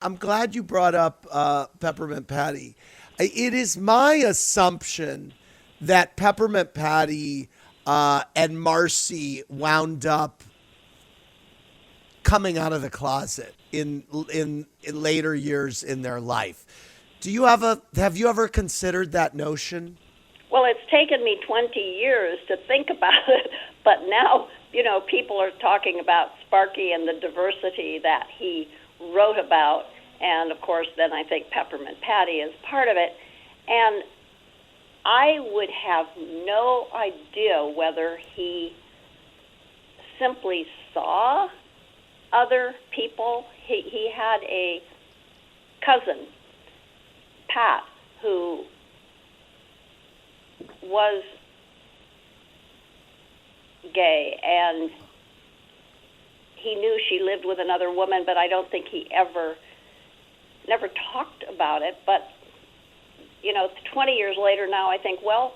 I'm glad you brought up Peppermint Patty. It is my assumption that Peppermint Patty and Marcy wound up coming out of the closet in later years in their life. Have you ever considered that notion? Well, it's taken me 20 years to think about it, but now, people are talking about Sparky and the diversity that he wrote about, and of course, then I think Peppermint Patty is part of it. And I would have no idea whether he simply saw other people. He had a cousin, Pat, who was gay, and he knew she lived with another woman, but I don't think he never talked about it. But 20 years later now, I think, well,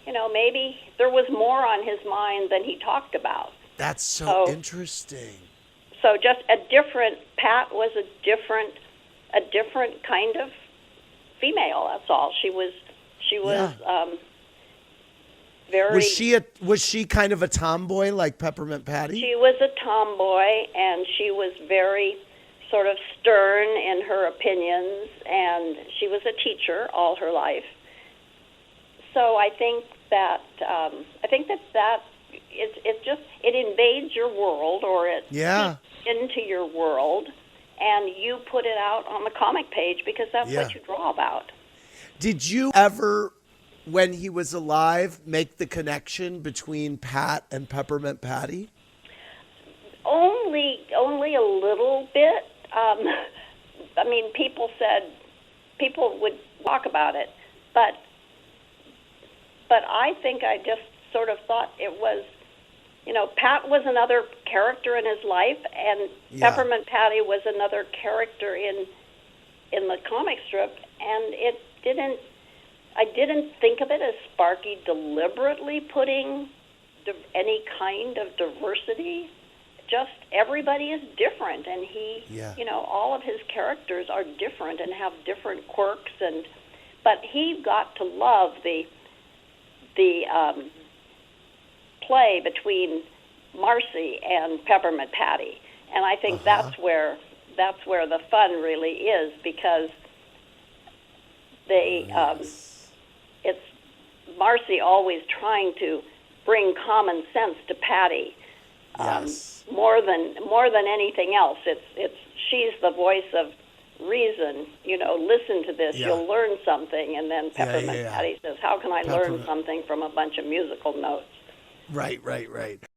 maybe there was more on his mind than he talked about. That's so interesting. So Pat was a different kind of female. That's all. She was very. Was she kind of a tomboy like Peppermint Patty? She was a tomboy, and she was very sort of stern in her opinions, and she was a teacher all her life. So I think that it invades your world, or it seeps into your world, and you put it out on the comic page because that's what you draw about. Did you ever, when he was alive, make the connection between Pat and Peppermint Patty? Only a little bit. People would talk about it, but I think I just sort of thought it was, Pat was another character in his life, and Peppermint Patty was another character in the comic strip, and I didn't think of it as Sparky deliberately putting any kind of diversity. Just everybody is different, and all of his characters are different and have different quirks, but he got to love the play between Marcy and Peppermint Patty, and I think that's where the fun really is, because it's Marcy always trying to bring common sense to Patty. More than anything else, she's the voice of reason. Listen to this, you'll learn something. And then Peppermint Patty says, "How can I learn something from a bunch of musical notes?" Right.